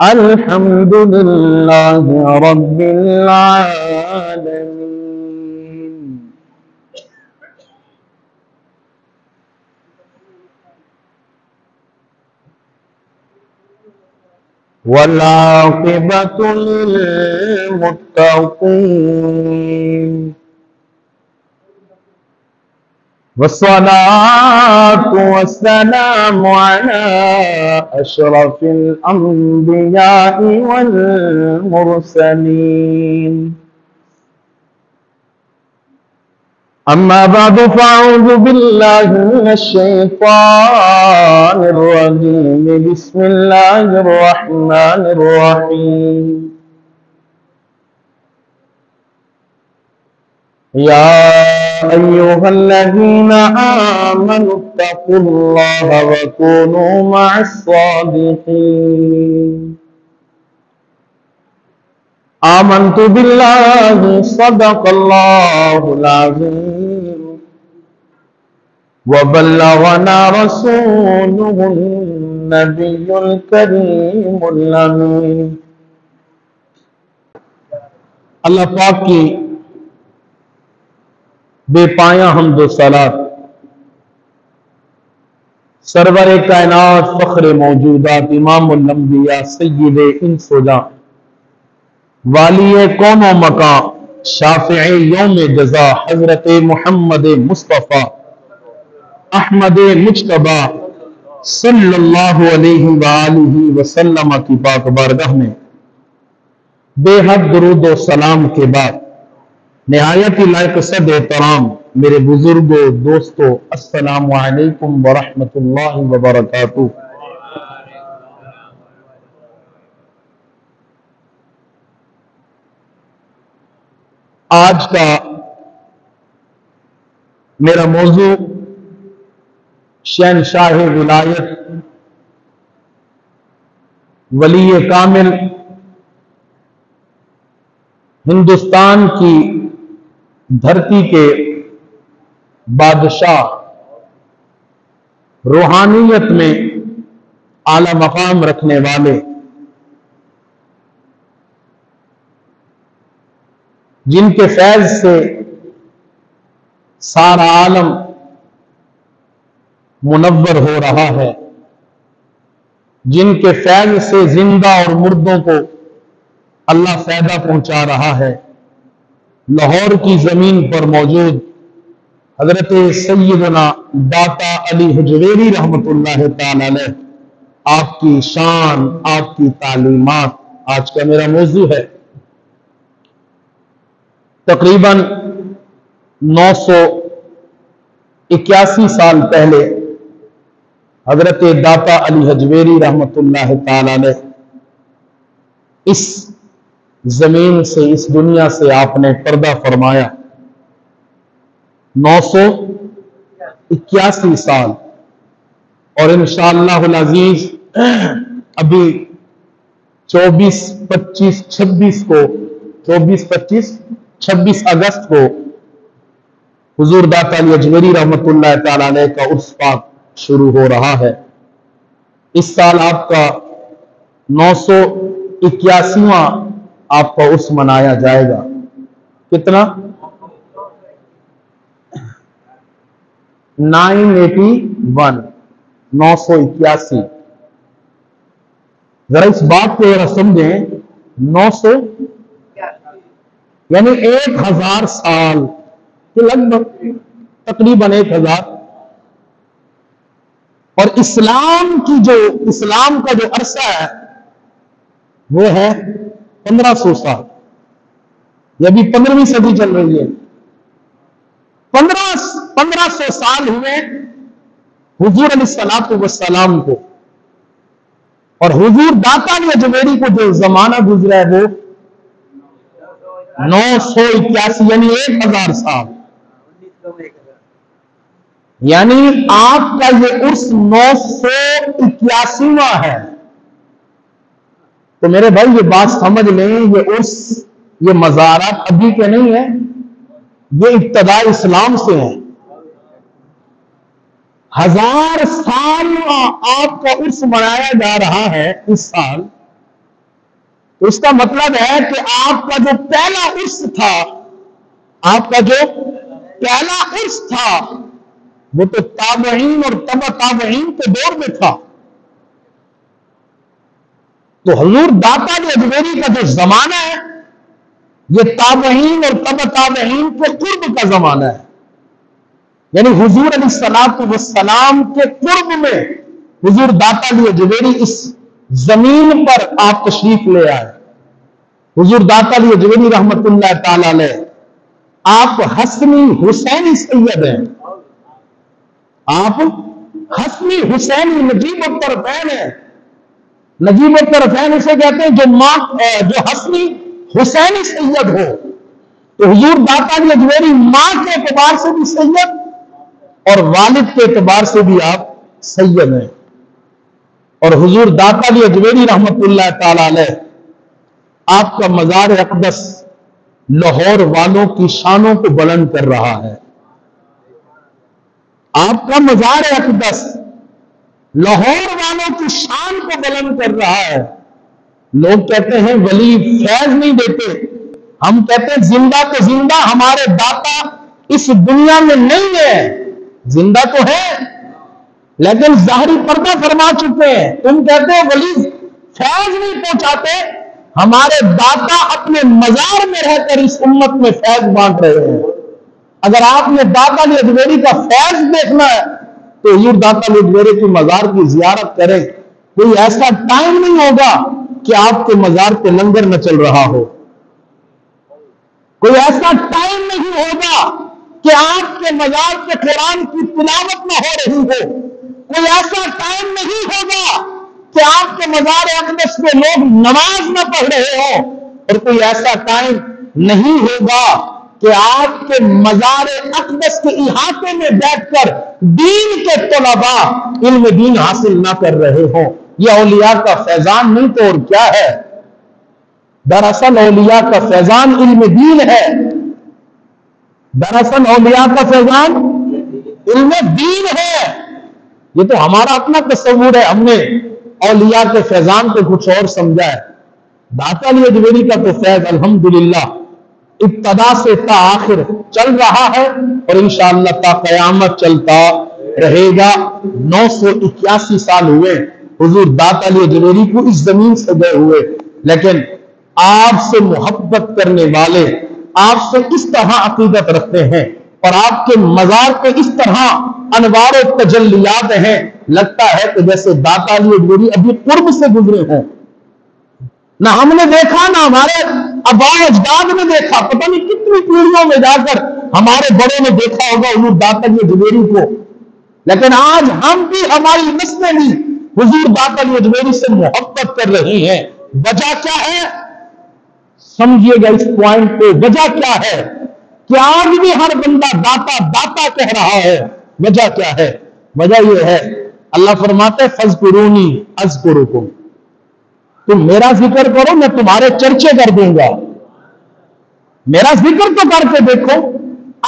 الحمد لله رب العالمين. والعاقبة للمتقين، والصلاة والسلام على أشرف الأنبياء والمرسلين. أما بعد، فأعوذ بالله من الشيطان الرجيم. بسم الله الرحمن الرحيم. يا أيها الذين آمنوا اتقوا الله وكونوا مع الصادقين. آمنت بالله صدق الله العظيم، وبلغنا رسوله النبي الكريم الأمين. اللہ پاک کی بے پایاں حمد و صلات سرور کائنات فخر موجودات امام الانبیاء سید انس و جان والی کون و مکان شافع یوم جزا حضرت محمد مصطفیٰ احمد مجتبی صلی اللہ علیہ وآلہ وسلم کی پاک بارگاہ میں بے حد درود و سلام کے بعد نہایت ہی لائق صد احترام میرے بزرگوں دوستوں، السلام علیکم ورحمۃ اللہ وبرکاتہ۔ آج کا میرا موضوع شہنشاہ ولایت ولی کامل ہندوستان کی دھرتی کے بادشاہ، روحانیت میں اعلی مقام رکھنے والے، جن کے فیض سے سارا عالم منور ہو رہا ہے، جن کے فیض سے زندہ اور مردوں کو اللہ فائدہ پہنچا رہا ہے، لاہور کی زمین پر موجود حضرت سیدنا داتا علی حجویری رحمت اللہ تعالی علیہ، آپ کی شان، آپ کی تعلیمات آج کا میرا موضوع ہے۔ تقریباً 981 سال پہلے حضرت داتا علی حجویری رحمت اللہ تعالی علیہ اس زمین سے، اس دنیا سے آپ نے پردہ فرمایا۔ 981 سال، اور انشاءاللہ العزیز ابھی 26 اگست کو حضور داتا علی حجویری رحمت اللہ تعالی علیہ کا عرس پاک شروع ہو رہا ہے۔ اس سال آپ کا 981واں آپ کا عرس منایا جائے گا۔ کتنا؟ 981۔ ذرا اس بات کو ذرا سمجھیں، 900 یعنی 1000 سال کے لگ بھگ، تقریباً 1000۔ اور اسلام کا جو عرصہ ہے وہ ہے 1500 سال۔ یہ بھی 15ویں صدی چل رہی ہے۔ 1500 سال ہوئے حضور علیہ السلام کو، اور حضور داتا علی حجویری کو جو زمانہ گزرا ہے وہ 981 یعنی 1000 سال۔ یعنی آپ کا یہ عرس 981واں ہے۔ تو میرے بھائی یہ بات سمجھ لیں، یہ عرس، یہ مزارات ابھی کے نہیں ہیں، یہ ابتداء اسلام سے ہیں۔ 1000 سال آپ کا عرس منایا جا رہا ہے اس سال، تو اس کا مطلب ہے کہ آپ کا جو پہلا عرس تھا، آپ کا جو پہلا عرس تھا وہ تو تابعین اور تبع تابعین کے دور میں تھا. تو حضور داتا علی اجمیری کا جو زمانہ ہے یہ تابعین اور تبع تابعین کے قرب کا زمانہ ہے. یعنی حضور علیہ الصلوۃ والسلام کے قرب میں حضور داتا علی اجمیری اس زمین پر آپ تشریف لے آئے. حضور داتا علی اجمیری رحمت اللہ تعالی علیہ آپ حسنی حسینی سید ہیں. آپ حسنی حسینی نجیب الطرفین ہیں. نجیب الطرفین اسے کہتے ہیں جو حسنی حسینی سید ہو. تو حضور داتا علی اجمیری ماں کے اعتبار سے بھی سید اور والد کے اعتبار سے بھی آپ سید ہیں. اور حضور داتا علی اجمیری رحمت اللہ تعالی علیہ آپ کا مزار اقدس لاہور والوں کی شانوں کو بلند کر رہا ہے. آپ کا مزار اقدس لاہور والوں کی شان کو بلند کر رہا ہے. لوگ کہتے ہیں ولی فیض نہیں دیتے، ہم کہتے ہیں زندہ تو زندہ ہمارے داتا اس دنیا میں نہیں ہے. زندہ تو ہے لیکن ظاہری پردہ فرما چکے ہیں. تم کہتے ہو ولی فیض نہیں پہنچاتے، ہمارے داتا اپنے مزار میں رہ کر اس امت میں فیض بانٹ رہے ہیں. اگر آپ نے داتا علی اجمیری کا فیض دیکھنا ہے تو حضور داتا علی اجمیری کی مزار کی زیارت کریں. کوئی ایسا ٹائم نہیں ہوگا کہ آپ کے مزار پہ لنگر نہ چل رہا ہو. کوئی ایسا ٹائم نہیں ہوگا کہ آپ کے مزار پہ قرآن کی تلاوت نہ ہو رہی ہو. کوئی ایسا ٹائم نہیں ہوگا کہ آپ کے مزار اقدس پہ لوگ نماز نہ پڑھ رہے ہوں. اور کوئی ایسا ٹائم نہیں ہوگا کہ آپ کے مزار اقدس کے احاطے میں بیٹھ کر دین کے طلباء علم دین حاصل نہ کر رہے ہوں. یہ اولیاء کا فیضان نہیں تو اور کیا ہے؟ دراصل اولیاء کا فیضان علم دین ہے. دراصل اولیاء کا فیضان علم دین ہے. یہ تو ہمارا اپنا تصور ہے، ہم نے اولیاء کے فیضان کو کچھ اور سمجھا ہے. داتا علی اجمیری کا تو فیض الحمدللہ ابتدا سے تا آخر چل رہا ہے اور انشاءاللہ تا قیامت چلتا رہے گا. 981 سال ہوئے حضور داتا علی اجمیری کو اس زمین سے گئے ہوئے، لیکن آپ سے محبت کرنے والے آپ سے اس طرح عقیدت رکھتے ہیں اور آپ کے مزار پہ اس طرح انوار و تجلیات ہیں، لگتا ہے کہ جیسے داتا علی اجمیری ابھی قرب سے گزرے ہوں. نہ ہم نے دیکھا نہ ہمارے آباء اجداد نے دیکھا، پتہ نہیں کتنی پیڑھیوں میں جا کر ہمارے بڑوں نے دیکھا ہوگا حضور داتا علی اجمیری کو. لیکن آج ہم بھی ہماری نسلیں بھی حضور داتا علی اجمیری سے محبت کر رہی ہیں. وجہ کیا ہے؟ سمجھیے گا اس پوائنٹ پہ. وجہ کیا ہے کہ آج بھی ہر بندہ داتا داتا کہہ رہا ہے؟ وجہ کیا ہے؟ وجہ یہ ہے اللہ فرماتے فَاذْكُرُونِي أَذْكُرُكُمْ، تم میرا ذکر کرو میں تمہارے چرچے کر دوں گا. میرا ذکر تو کر کے دیکھو.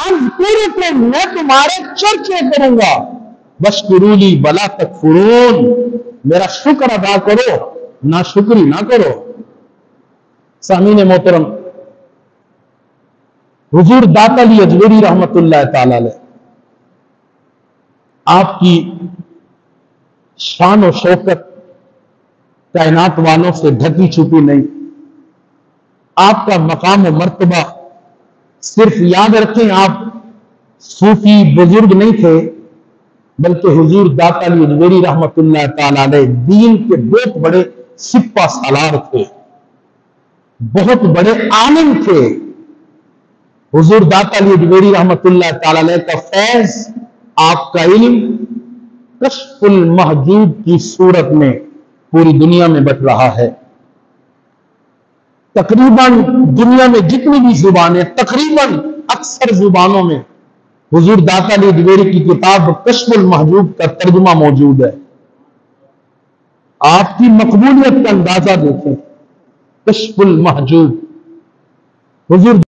اذکرکم، میں تمہارے چرچے کروں گا. واشکروا لی ولا تکفرون، میرا شکر ادا کرو نہ شکری نہ کرو. سامعین محترم، حضور داتا علی اجمیری رحمت اللہ تعالی علیہ آپ کی شان و شوکت کائنات والوں سے ڈھکی چھپی نہیں. آپ کا مقام و مرتبہ صرف یاد رکھیں آپ صوفی بزرگ نہیں تھے، بلکہ حضور داتا علی اجمیری رحمت اللہ تعالی علیہ دین کے بہت بڑے سپہ سالار تھے، بہت بڑے عالم تھے. حضور داتا علی اجمیری رحمت اللہ تعالی علیہ کا فیض، آپ کا علم کشف المحجوب کی صورت میں پوری دنیا میں بٹ رہا ہے. تقریباً دنیا میں جتنی بھی زبانیں، تقریباً اکثر زبانوں میں حضور داتا علی اجمیری کی کتاب کشف المحجوب کا ترجمہ موجود ہے. آپ کی مقبولیت کا اندازہ دیکھیں. کشف المحجوب حضور